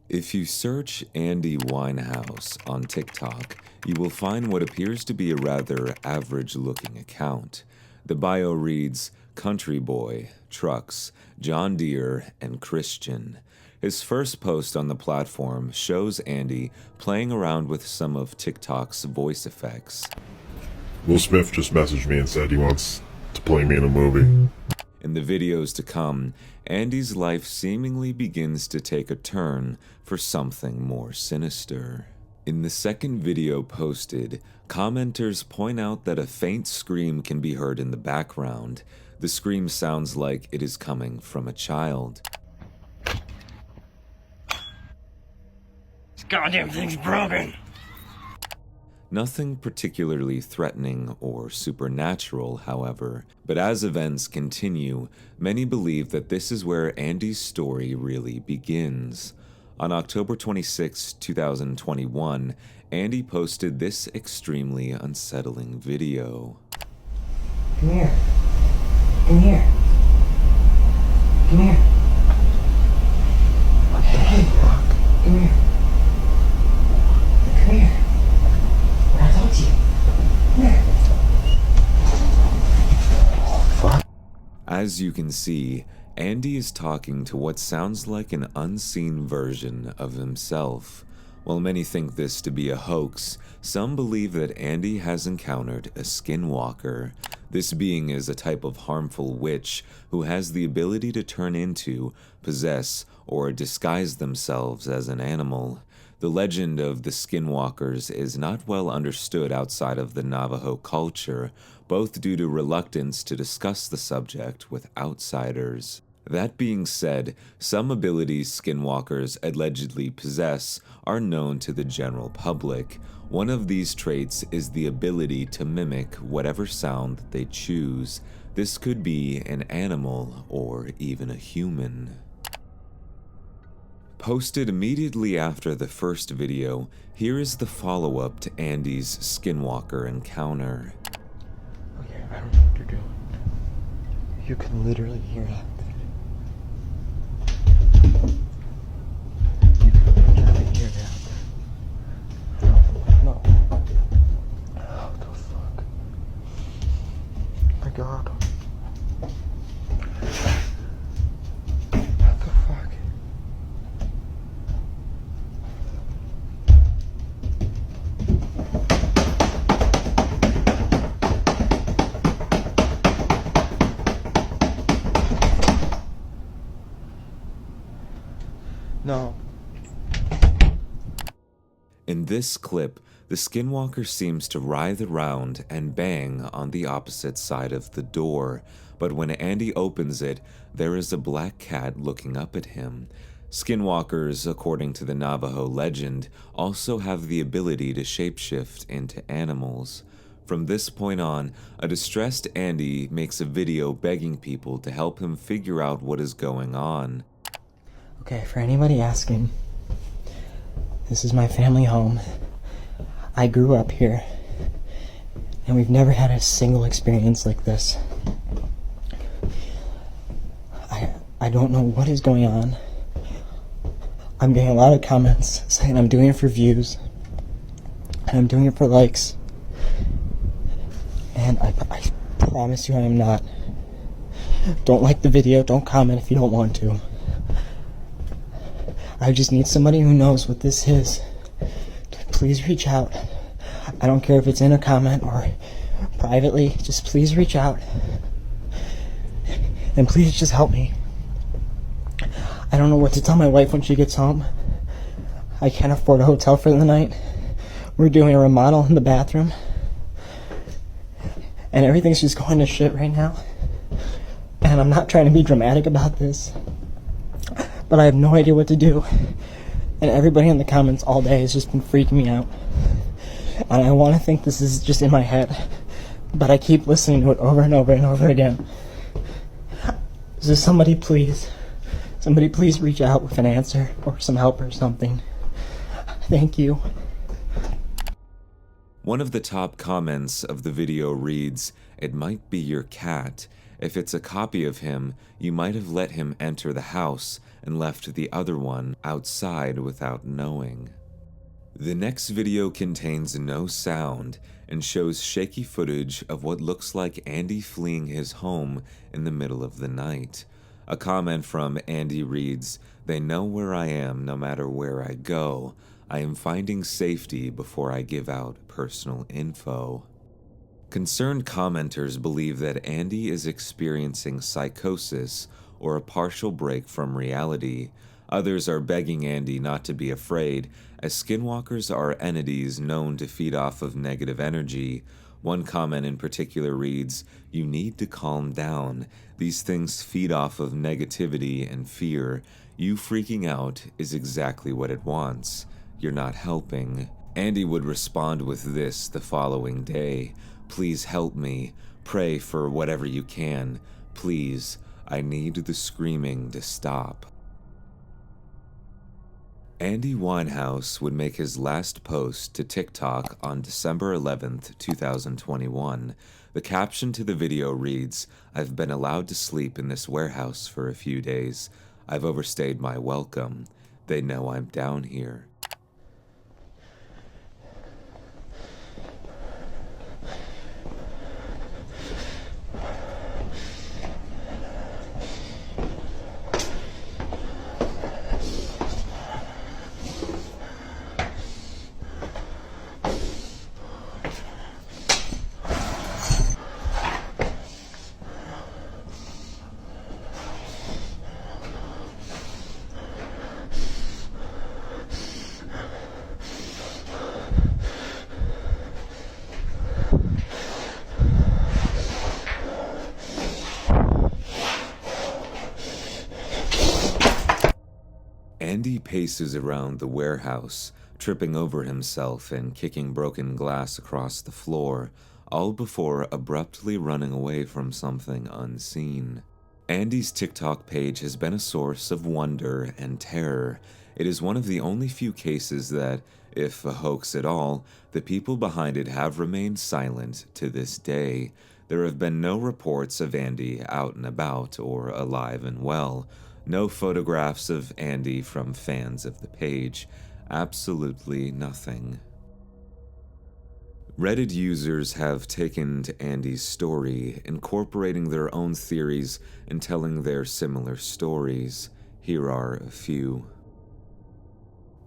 If you search Andy Winehouse on TikTok, you will find what appears to be a rather average-looking account. The bio reads, Country Boy, Trucks, John Deere, and Christian. His first post on the platform shows Andy playing around with some of TikTok's voice effects. Will Smith just messaged me and said he wants to play me in a movie. In the videos to come, Andy's life seemingly begins to take a turn for something more sinister. In the second video posted, commenters point out that a faint scream can be heard in the background. The scream sounds like it is coming from a child. This goddamn thing's broken! Nothing particularly threatening or supernatural, however, but as events continue, many believe that this is where Andy's story really begins. On October 26, 2021, Andy posted this extremely unsettling video. Come here. Come here. Come here. Hey, come here. Come here. I talk to you. Come here. Fuck. As you can see, Andy is talking to what sounds like an unseen version of himself. While many think this to be a hoax, some believe that Andy has encountered a skinwalker. This being is a type of harmful witch who has the ability to turn into, possess, or disguise themselves as an animal. The legend of the skinwalkers is not well understood outside of the Navajo culture, both due to reluctance to discuss the subject with outsiders. That being said, some abilities skinwalkers allegedly possess are known to the general public. One of these traits is the ability to mimic whatever sound they choose. This could be an animal or even a human. Posted immediately after the first video, here is the follow-up to Andy's skinwalker encounter. Okay, I don't know what you're doing. You can literally hear that. You can literally hear that. No. What the fuck? My God. What the fuck? No. In this clip, the skinwalker seems to writhe around and bang on the opposite side of the door, but when Andy opens it, there is a black cat looking up at him. Skinwalkers, according to the Navajo legend, also have the ability to shapeshift into animals. From this point on, a distressed Andy makes a video begging people to help him figure out what is going on. Okay, for anybody asking, this is my family home. I grew up here, and we've never had a single experience like this. I don't know what is going on. I'm getting a lot of comments saying I'm doing it for views, and I'm doing it for likes, and I promise you I am not. Don't like the video, don't comment if you don't want to. I just need somebody who knows what this is to please reach out. I don't care if it's in a comment or privately, just please reach out. And please just help me. I don't know what to tell my wife when she gets home. I can't afford a hotel for the night. We're doing a remodel in the bathroom. And everything's just going to shit right now. And I'm not trying to be dramatic about this, but I have no idea what to do. And everybody in the comments all day has just been freaking me out. And I want to think this is just in my head, but I keep listening to it over and over and over again. So somebody please reach out with an answer or some help or something. Thank you. One of the top comments of the video reads, It might be your cat. If it's a copy of him, you might have let him enter the house and left the other one outside without knowing. The next video contains no sound and shows shaky footage of what looks like Andy fleeing his home in the middle of the night. A comment from Andy reads, "They know where I am no matter where I go. I am finding safety before I give out personal info." Concerned commenters believe that Andy is experiencing psychosis or a partial break from reality. Others are begging Andy not to be afraid, as skinwalkers are entities known to feed off of negative energy. One comment in particular reads, "You need to calm down. These things feed off of negativity and fear. You freaking out is exactly what it wants. You're not helping." Andy would respond with this the following day, "Please help me. Pray for whatever you can. Please, I need the screaming to stop." Andy Winehouse would make his last post to TikTok on December 11th, 2021. The caption to the video reads, "I've been allowed to sleep in this warehouse for a few days. I've overstayed my welcome. They know I'm down here." Andy paces around the warehouse, tripping over himself and kicking broken glass across the floor, all before abruptly running away from something unseen. Andy's TikTok page has been a source of wonder and terror. It is one of the only few cases that, if a hoax at all, the people behind it have remained silent to this day. There have been no reports of Andy out and about or alive and well. No photographs of Andy from fans of the page. Absolutely nothing. Reddit users have taken to Andy's story, incorporating their own theories and telling their similar stories. Here are a few.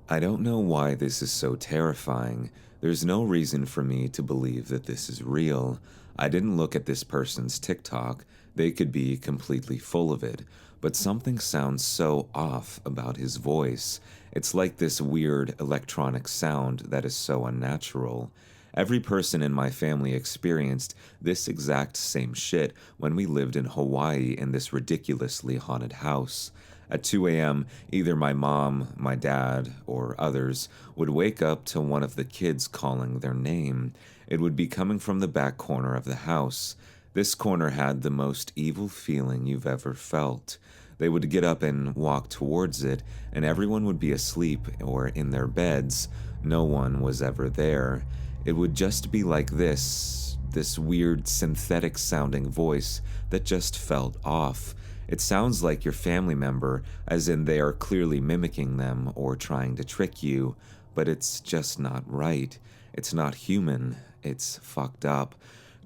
"I don't know why this is so terrifying. There's no reason for me to believe that this is real. I didn't look at this person's TikTok. They could be completely full of it. But something sounds so off about his voice. It's like this weird electronic sound that is so unnatural. Every person in my family experienced this exact same shit when we lived in Hawaii in this ridiculously haunted house. At 2 a.m., either my mom, my dad, or others would wake up to one of the kids calling their name. It would be coming from the back corner of the house. This corner had the most evil feeling you've ever felt. They would get up and walk towards it, and everyone would be asleep or in their beds. No one was ever there. It would just be like this weird synthetic sounding voice that just felt off. It sounds like your family member, as in they are clearly mimicking them or trying to trick you, but it's just not right. It's not human. It's fucked up.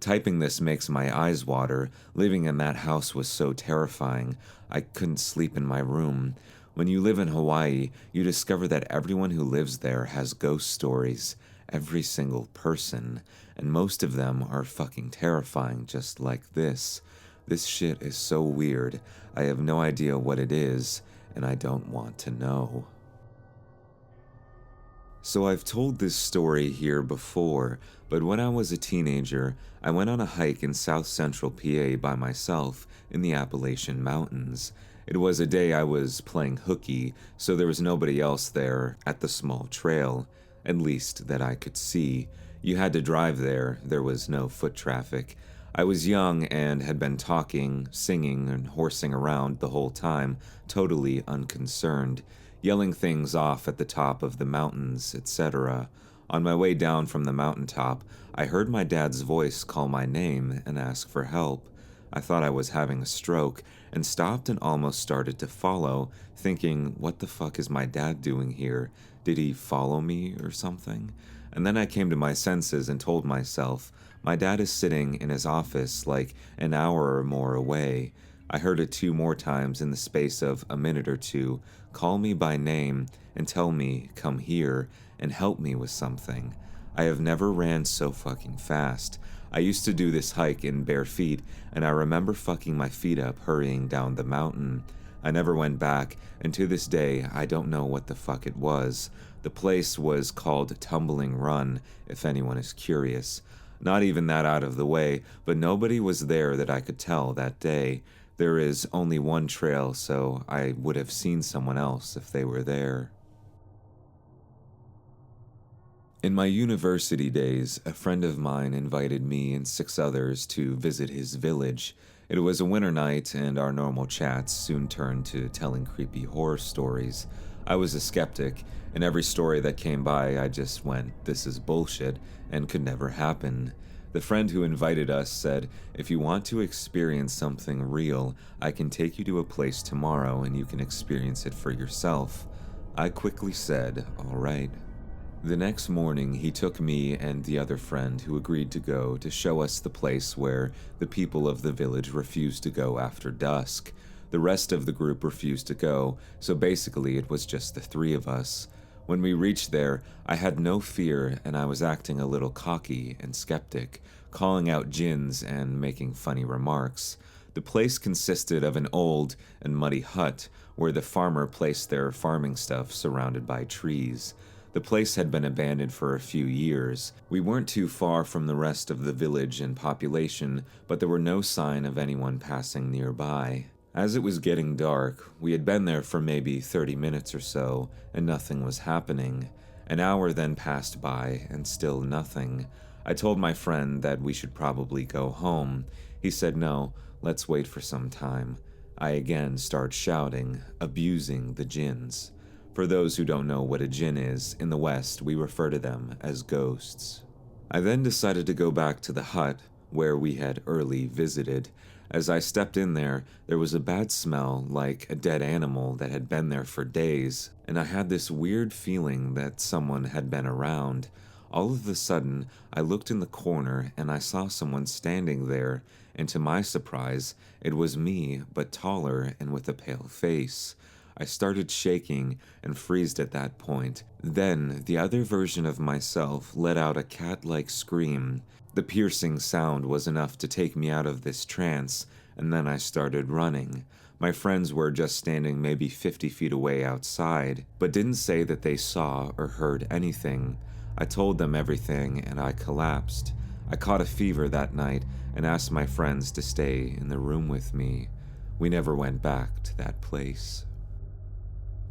Typing this makes my eyes water. Living in that house was so terrifying. I couldn't sleep in my room. When you live in Hawaii, you discover that everyone who lives there has ghost stories. Every single person. And most of them are fucking terrifying, just like this. This shit is so weird. I have no idea what it is, and I don't want to know. So I've told this story here before, but when I was a teenager, I went on a hike in south central PA by myself in the Appalachian Mountains. It was a day I was playing hooky, so there was nobody else there at the small trail, at least that I could see. You had to drive there was no foot traffic. I was young and had been talking, singing, and horsing around the whole time, totally unconcerned, yelling things off at the top of the mountains, etc. On my way down from the mountaintop, I heard my dad's voice call my name and ask for help. I thought I was having a stroke and stopped and almost started to follow, thinking, what the fuck is my dad doing here? Did he follow me or something? And then I came to my senses and told myself, my dad is sitting in his office like an hour or more away. I heard it 2 more times in the space of a minute or two, call me by name and tell me, come here, and help me with something. I have never ran so fucking fast. I used to do this hike in bare feet, and I remember fucking my feet up hurrying down the mountain. I never went back, and to this day, I don't know what the fuck it was. The place was called Tumbling Run, if anyone is curious. Not even that out of the way, but nobody was there that I could tell that day. There is only one trail, so I would have seen someone else if they were there. In my university days, a friend of mine invited me and 6 others to visit his village. It was a winter night, and our normal chats soon turned to telling creepy horror stories. I was a skeptic, and every story that came by I just went, this is bullshit, and could never happen. The friend who invited us said, if you want to experience something real, I can take you to a place tomorrow and you can experience it for yourself. I quickly said, all right. The next morning, he took me and the other friend who agreed to go to show us the place where the people of the village refused to go after dusk. The rest of the group refused to go, so basically it was just the 3 of us. When we reached there, I had no fear and I was acting a little cocky and skeptic, calling out jinns and making funny remarks. The place consisted of an old and muddy hut where the farmer placed their farming stuff surrounded by trees. The place had been abandoned for a few years. We weren't too far from the rest of the village and population, but there were no sign of anyone passing nearby. As it was getting dark, we had been there for maybe 30 minutes or so, and nothing was happening. An hour then passed by, and still nothing. I told my friend that we should probably go home. He said no, let's wait for some time. I again start shouting, abusing the jinns. For those who don't know what a jinn is, in the West we refer to them as ghosts. I then decided to go back to the hut, where we had early visited. As I stepped in there was a bad smell like a dead animal that had been there for days, and I had this weird feeling that someone had been around. All of a sudden, I looked in the corner and I saw someone standing there, and to my surprise, it was me, but taller and with a pale face. I started shaking and freezed at that point. Then, the other version of myself let out a cat-like scream. The piercing sound was enough to take me out of this trance, and then I started running. My friends were just standing maybe 50 feet away outside, but didn't say that they saw or heard anything. I told them everything, and I collapsed. I caught a fever that night and asked my friends to stay in the room with me. We never went back to that place.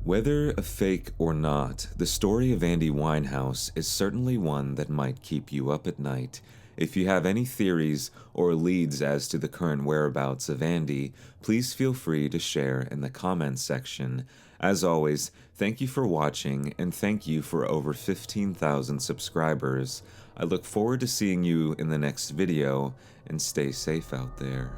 Whether a fake or not, the story of Andy Winehouse is certainly one that might keep you up at night. If you have any theories or leads as to the current whereabouts of Andy, please feel free to share in the comments section. As always, thank you for watching, and thank you for over 15,000 subscribers. I look forward to seeing you in the next video, and stay safe out there.